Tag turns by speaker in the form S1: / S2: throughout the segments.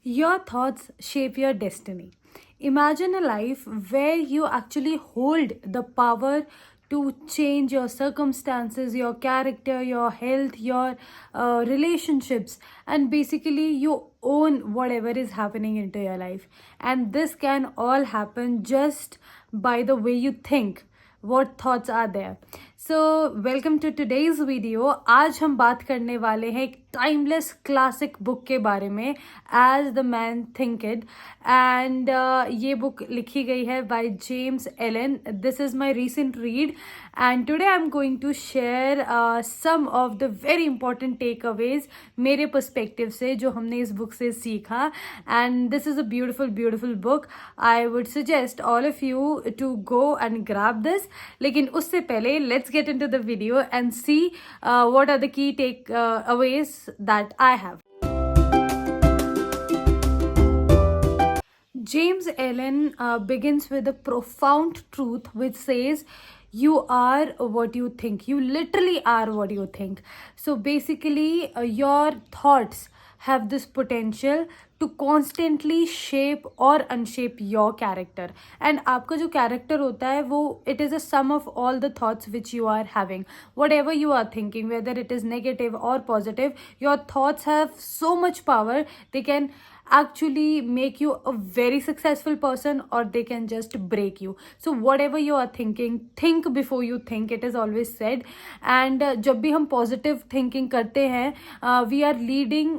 S1: Your thoughts shape your destiny. Imagine a life where you actually hold the power to change your circumstances, your character, your health, your relationships, and basically you own whatever is happening into your life. And this can all happen just by the way you think. What thoughts are there? So welcome to today's video. आज हम बात करने वाले हैं एक timeless classic book के बारे में, as the man thinked. And ये बुक लिखी गई है by James Allen. This is my recent read and today I am going to share some of the very important takeaways मेरे perspective से जो हमने इस बुक से सीखा। And this is a beautiful book. I would suggest all of you to go and grab this. लेकिन उससे पहले let's get into the video and see what are the key takeaways that I have. James Allen begins with a profound truth which says you are what you think. You literally are what you think. So basically your thoughts have this potential to constantly shape और unshape your character. And आपका जो character होता है वो it is a sum of all the thoughts which you are having. Whatever you are thinking, whether it is negative or positive, your thoughts have so much power. They can actually make you a very successful person or they can just break you. So whatever you are thinking, think before you think, it is always said. And जब भी हम positive thinking करते हैं we are leading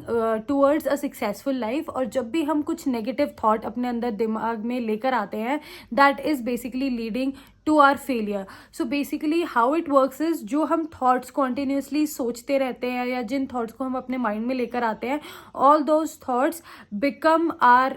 S1: towards a successful life. और जब भी हम कुछ negative thought अपने अंदर दिमाग में लेकर आते हैं, that is basically leading to our failure. So basically how it works is जो हम thoughts continuously सोचते रहते हैं या जिन thoughts को हम अपने mind में लेकर आते हैं, all those thoughts become our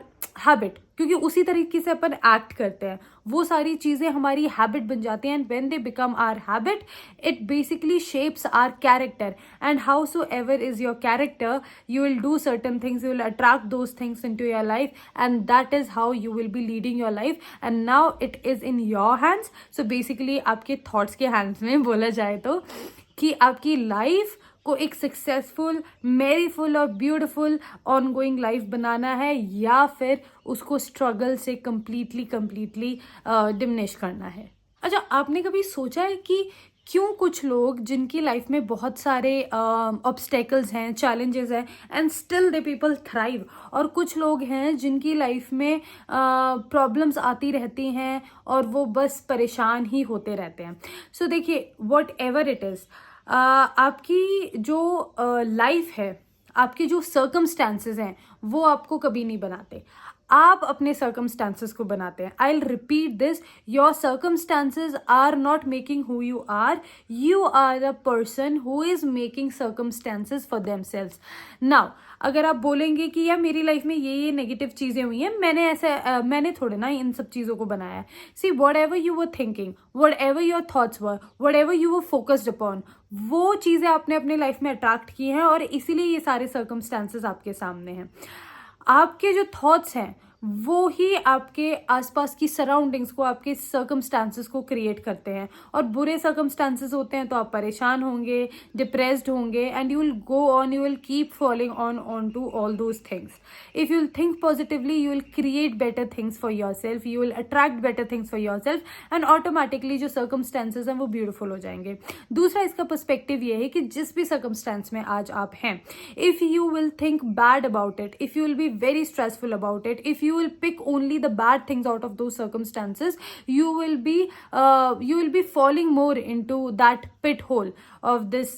S1: habit. क्योंकि उसी तरीके से अपन एक्ट करते हैं, वो सारी चीज़ें हमारी हैबिट बन जाती हैं। And when they become our habit it basically shapes our character. And howsoever is your character, you will do certain things, you will attract those things into your life and that is how you will be leading your life. And now it is in your hands. So basically आपके thoughts के hands में बोला जाए तो कि आपकी life को एक सक्सेसफुल, मेरीफुल और ब्यूटीफुल ऑनगोइंग लाइफ बनाना है या फिर उसको स्ट्रगल से कम्प्लीटली डिमिनिश करना है। अच्छा, आपने कभी सोचा है कि क्यों कुछ लोग जिनकी लाइफ में बहुत सारे ऑब्स्टेकल्स हैं, चैलेंजेस हैं, and still they people thrive, और कुछ लोग हैं जिनकी लाइफ में प्रॉब्लम्स आती रहती हैं और वो बस परेशान ही होते रहते हैं। सो देखिए, वॉट एवर इट इज़, आपकी जो लाइफ है, आपके जो सर्कमस्टांसेस हैं वो आपको कभी नहीं बनाते, आप अपने सर्कमस्टांसेस को बनाते हैं। I will repeat this, your circumstances are not making who you are a person who is making circumstances for themselves. Now अगर आप बोलेंगे कि यार मेरी लाइफ में ये नेगेटिव चीज़ें हुई हैं, मैंने थोड़े ना इन सब चीज़ों को बनाया है। See, whatever you were thinking, whatever your thoughts were, whatever you were focused upon, वो चीज़ें आपने अपने लाइफ में अट्रैक्ट की हैं और इसीलिए ये सारे सर्कमस्टांसेस आपके सामने हैं। आपके जो थॉट्स हैं वो ही आपके आसपास की सराउंडिंग्स को, आपके सर्कमस्टांसेस को क्रिएट करते हैं। और बुरे सर्कमस्टांसेस होते हैं तो आप परेशान होंगे, डिप्रेस्ड होंगे, and you will go on, you will keep following on to all those things. If you will think positively, you will create better things for yourself, you will attract better things for yourself, and automatically जो circumstances हैं वो beautiful हो जाएंगे। दूसरा इसका perspective ये है कि जिस भी सर्कमस्टांस में आज आप हैं, if you will think bad about it, if you will be very stressful about it, if you will pick only the bad things out of those circumstances, you will be falling more into that pit hole of this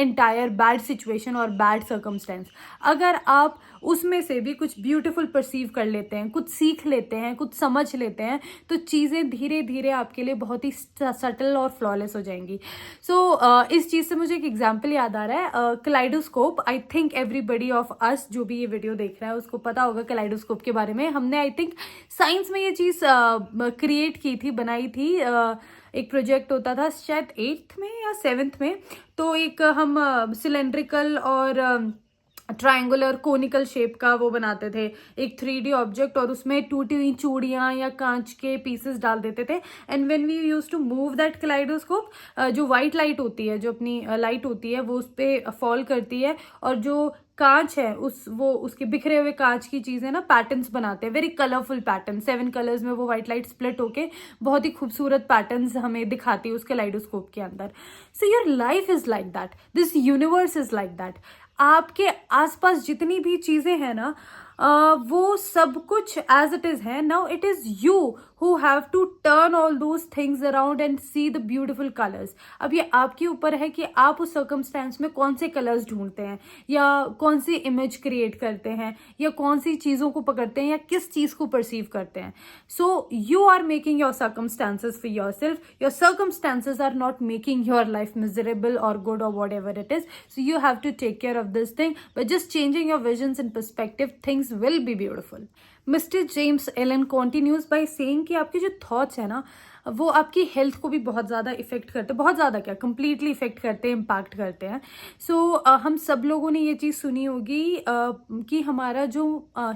S1: entire bad situation or bad circumstance. अगर आप उसमें से भी कुछ beautiful perceive कर लेते हैं, कुछ सीख लेते हैं, कुछ समझ लेते हैं, तो चीज़ें धीरे धीरे आपके लिए बहुत ही सटल और फ्लॉलेस हो जाएंगी। सो इस चीज़ से मुझे एक एग्जाम्पल याद आ रहा है, kaleidoscope. I think everybody of us जो भी ये वीडियो देख रहा है उसको पता होगा कलाइडोस्कोप के बारे में। हमने आई थिंक साइंस में ये चीज़ क्रिएट की थी, बनाई थी। एक प्रोजेक्ट होता था शायद 8th में या 7th में, तो एक हम सिलेंड्रिकल और ट्रायंगुलर कोनिकल शेप का वो बनाते थे, एक 3D ऑब्जेक्ट, और उसमें टूटी हुई चूड़ियाँ या कांच के पीसेस डाल देते थे। And when we use to move that kaleidoscope, जो वाइट लाइट होती है, जो अपनी लाइट होती है वो उस पर फॉल करती है, और जो कांच है उसके बिखरे हुए कांच की चीजें ना पैटर्न्स बनाते हैं, वेरी कलरफुल पैटर्न, 7 कलर्स में वो व्हाइट लाइट स्प्लिट होके बहुत ही खूबसूरत पैटर्न्स हमें दिखाती है उसके लाइडोस्कोप के अंदर. So your life is like that, this universe is like that. आपके आसपास जितनी भी चीजें हैं ना, वो सब कुछ एज इट इज है. Now it is you who have to turn all those things around and see the beautiful colours. अब ये आपके ऊपर है कि आप उस सर्कमस्टेंस में कौन से कलर्स ढूंढते हैं, या कौन सी इमेज क्रिएट करते हैं, या कौन सी चीजों को पकड़ते हैं, या किस चीज को परसीव करते हैं. So you are making your circumstances for yourself. Your circumstances are not making your life miserable और गुड और whatever it is. So you have to take care of this thing. By just changing your visions and perspective, things will be beautiful. Mr. James Allen continues by saying कि आपके जो thoughts है ना, वो आपकी health को भी बहुत ज़्यादा इफेक्ट करते हैं, बहुत ज़्यादा क्या, कंप्लीटली इफेक्ट करते हैं, इम्पैक्ट करते हैं. सो हम सब लोगों ने ये चीज़ सुनी होगी कि हमारा जो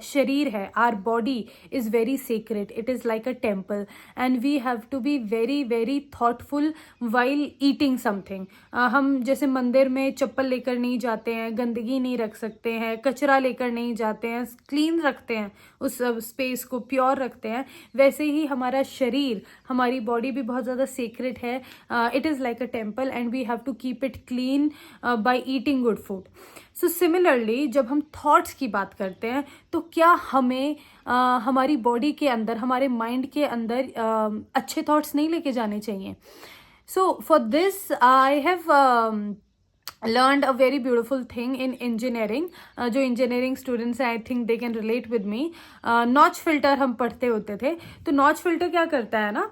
S1: शरीर है, our body is very secret, it is like a temple, and we have to be very very thoughtful while eating something. हम जैसे मंदिर में चप्पल लेकर नहीं जाते हैं, गंदगी नहीं रख सकते हैं, कचरा लेकर नहीं जाते हैं, क्लीन रखते हैं, उस स्पेस को प्योर रखते हैं, वैसे ही हमारा शरीर, हमारी बॉडी भी बहुत ज़्यादा सीक्रेट है. It is like a temple and we have to keep it clean by eating good food. So similarly जब हम थॉट्स की बात करते हैं, तो क्या हमें हमारी बॉडी के अंदर, हमारे माइंड के अंदर अच्छे थॉट्स नहीं लेके जाने चाहिए. So for this I have learned a very beautiful thing in engineering. जो engineering students हैं, I think they can relate with me. Notch filter हम पढ़ते होते थे. तो नॉच फिल्टर क्या करता है ना,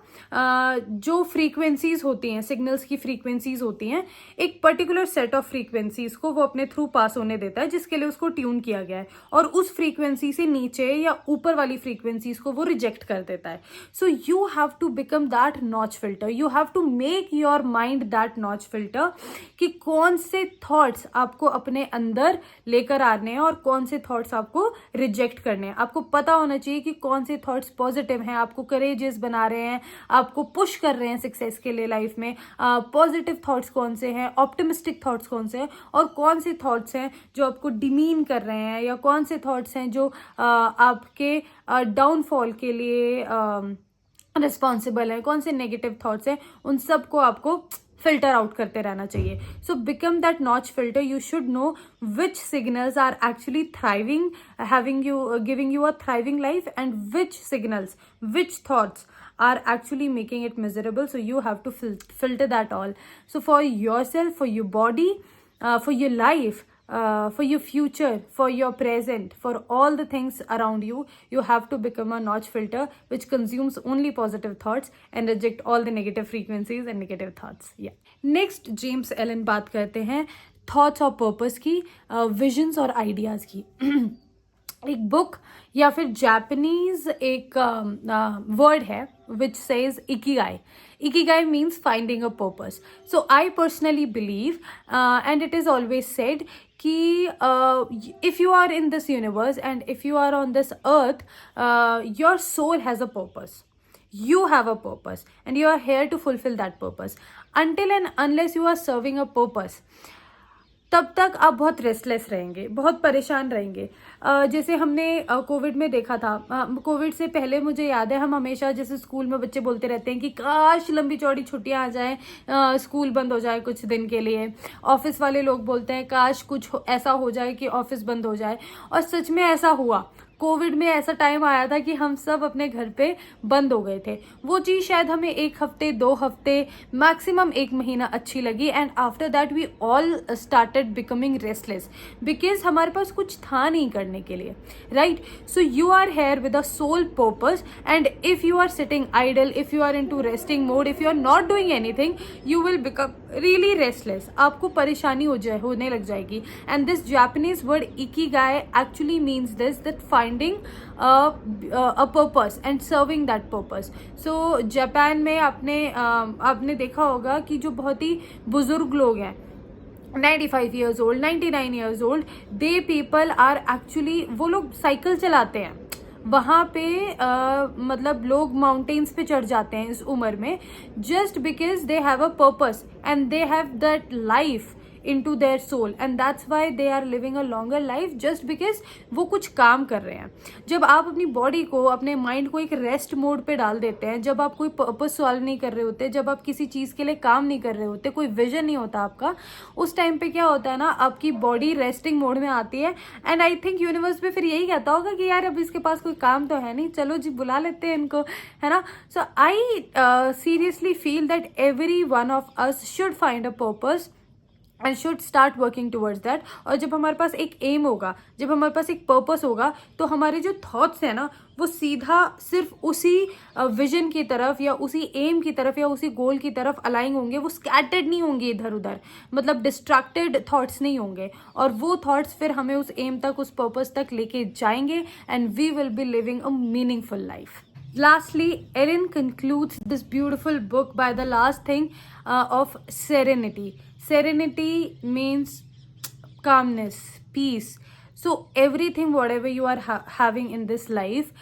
S1: जो फ्रीक्वेंसीज होती हैं, सिग्नल्स की फ्रीक्वेंसीज होती हैं, एक पर्टिकुलर सेट ऑफ फ्रीक्वेंसीज को वो अपने थ्रू पास होने देता है, जिसके लिए उसको ट्यून किया गया है, और उस फ्रीक्वेंसी से नीचे या ऊपर वाली फ्रीक्वेंसीज को वो रिजेक्ट कर देता है. So you have to become that notch filter. You have to make your mind that notch filter, कि कौन से थॉट्स आपको अपने अंदर लेकर आने हैं और कौन से थॉट्स आपको रिजेक्ट करने हैं. आपको पता होना चाहिए कि कौन से थॉट्स पॉजिटिव हैं, आपको करेजियस बना रहे हैं, आपको पुश कर रहे हैं सक्सेस के लिए लाइफ में. पॉजिटिव थॉट्स कौन से हैं, ऑप्टिमिस्टिक थॉट्स कौन से हैं, और कौन से थॉट्स हैं जो आपको डिमीन कर रहे हैं, या कौन से थॉट्स हैं जो आपके डाउनफॉल के लिए रिस्पॉन्सिबल है, कौन से नेगेटिव थॉट्स हैं, उन सबको आपको फिल्टर आउट करते रहना चाहिए. So become that notch filter. You should know which signals are actually thriving, giving you a thriving life, and which signals, which thoughts are actually making it miserable. So you have to filter that all. So for yourself, for your body, for your life, for your future, for your present, for all the things around you, you have to become a notch filter which consumes only positive thoughts and reject all the negative frequencies and negative thoughts. Yeah. Next, James Allen बात करते हैं thoughts और purpose की, visions और ideas की. एक book या फिर जापानीज एक वर्ड है which says ikigai. Ikigai means finding a purpose. So I personally believe and it is always said कि if you are in this universe and if you are on this earth, your soul has a purpose. You have a purpose and you are here to fulfill that purpose. Until and unless you are serving a purpose, तब तक आप बहुत restless रहेंगे, बहुत परेशान रहेंगे. जैसे हमने कोविड में देखा था, कोविड से पहले मुझे याद है, हम हमेशा जैसे स्कूल में बच्चे बोलते रहते हैं कि काश लंबी चौड़ी छुट्टियां आ जाए, स्कूल बंद हो जाए कुछ दिन के लिए. ऑफिस वाले लोग बोलते हैं काश कुछ ऐसा हो जाए कि ऑफिस बंद हो जाए. और सच में ऐसा हुआ. कोविड में ऐसा टाइम आया था कि हम सब अपने घर पे बंद हो गए थे. वो चीज शायद हमें 1 हफ्ते 2 हफ्ते मैक्सिमम 1 महीना अच्छी लगी, and after that we all started becoming restless, because हमारे पास कुछ था नहीं करने के लिए. Right. So you are here with a sole purpose, and if you are sitting idle, if you are into resting mode, if you are not doing anything, you will become really restless. आपको परेशानी होने लग जाएगी. And this Japanese word ikigai actually means this, that finding a purpose and serving that purpose. So Japan में आपने देखा होगा कि जो बहुत ही बुजुर्ग लोग हैं, 95 years old, 99 years old, they people are actually, वो लोग साइकिल चलाते हैं. वहाँ पे मतलब लोग माउंटेन्स पे चढ़ जाते हैं इस उम्र में, just because they have a purpose and they have that life into their soul, and that's why they are living a longer life, just because वो कुछ काम कर रहे हैं. जब आप अपनी बॉडी को, अपने माइंड को एक रेस्ट मोड पे डाल देते हैं, जब आप कोई पर्पस सॉल्व नहीं कर रहे होते, जब आप किसी चीज़ के लिए काम नहीं कर रहे होते, कोई विजन नहीं होता आपका, उस टाइम पे क्या होता है ना, आपकी बॉडी रेस्टिंग मोड में आती है. एंड आई थिंक यूनिवर्स पे फिर यही कहता होगा कि यार अब इसके पास कोई काम तो है नहीं, चलो जी बुला लेते हैं इनको, है ना. So I seriously feel that every one of us should find a purpose and should start working towards that. और जब हमारे पास एक एम होगा, जब हमारे पास एक पर्पस होगा, तो हमारे जो थॉट्स हैं ना, वो सीधा सिर्फ उसी विजन की तरफ या उसी एम की तरफ या उसी गोल की तरफ अलाइन होंगे. वो स्कैटर्ड नहीं होंगे इधर उधर, मतलब डिस्ट्रैक्टेड थॉट्स नहीं होंगे. और वो थॉट्स फिर हमें उस एम तक, उस पर्पस तक लेके जाएंगे, and we will be living a meaningful life. Lastly, Erin concludes this beautiful book by the last thing of serenity. Serenity means calmness, peace. So everything whatever you are having in this life,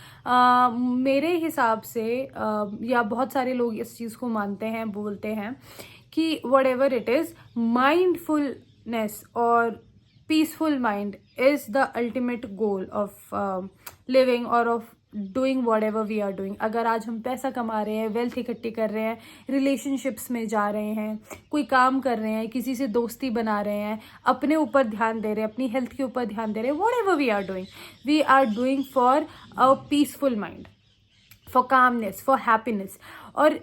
S1: मेरे हिसाब से या बहुत सारे लोग इस चीज़ को मानते हैं, बोलते हैं कि whatever it is, mindfulness और peaceful mind is the ultimate goal of living or of doing whatever we are doing. अगर आज हम पैसा कमा रहे हैं, वेल्थ इकट्ठी कर रहे हैं, रिलेशनशिप्स में जा रहे हैं, कोई काम कर रहे हैं, किसी से दोस्ती बना रहे हैं, अपने ऊपर ध्यान दे रहे हैं, अपनी हेल्थ के ऊपर ध्यान दे रहे हैं, whatever we are doing for a peaceful mind, for calmness, for happiness. और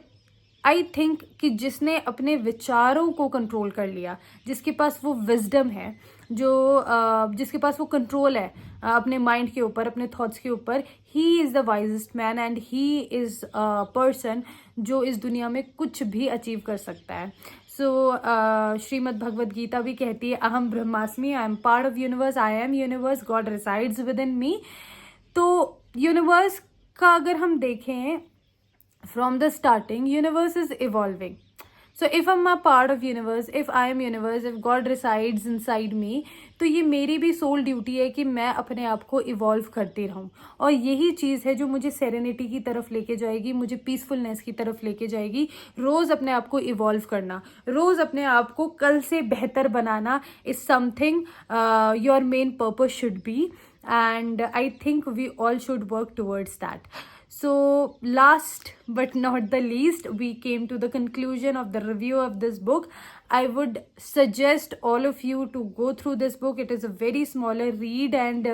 S1: आई थिंक कि जिसने अपने विचारों को कंट्रोल कर लिया, जिसके पास वो विजडम है, जिसके पास वो कंट्रोल है अपने माइंड के ऊपर, अपने थॉट्स के ऊपर, he is the wisest man and he is a person जो इस दुनिया में कुछ भी अचीव कर सकता है. सो श्रीमद् भगवद गीता भी कहती है, अहम ब्रह्मास्मि, I am part of universe, I am universe, God resides within me. तो यूनिवर्स का अगर हम देखें from the starting, universe is evolving. So if I'm a part of universe, if I am universe, if God resides inside me, तो ये मेरी भी soul duty है कि मैं अपने आप को इवॉल्व करती रहूँ. और यही चीज़ है जो मुझे सेरेनिटी की तरफ लेके जाएगी, मुझे पीसफुलनेस की तरफ लेके जाएगी. रोज़ अपने आप को इवॉल्व करना, रोज़ अपने आप को कल से बेहतर बनाना is something your main purpose should be, and I think we all should work towards that. So last but not the least, we came to the conclusion of the review of this book. I would suggest all of you to go through this book. It is a very smaller read and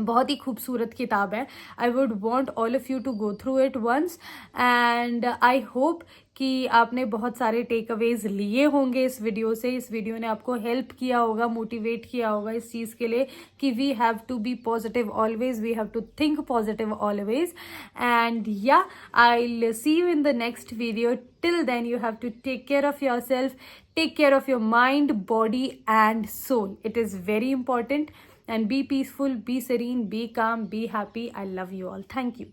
S1: बहुत ही खूबसूरत किताब है. I would want all of you to go through it once, and I hope कि आपने बहुत सारे take Awez लिए होंगे इस वीडियो से. इस वीडियो ने आपको हेल्प किया होगा, मोटिवेट किया होगा इस चीज़ के लिए कि we have to be positive always, we have to think positive always. And yeah I will see you in the next video. Till then, you have to take care of yourself, take care of your mind, body and soul. It is very important. And be peaceful, be serene, be calm, be happy. I love you all. Thank you.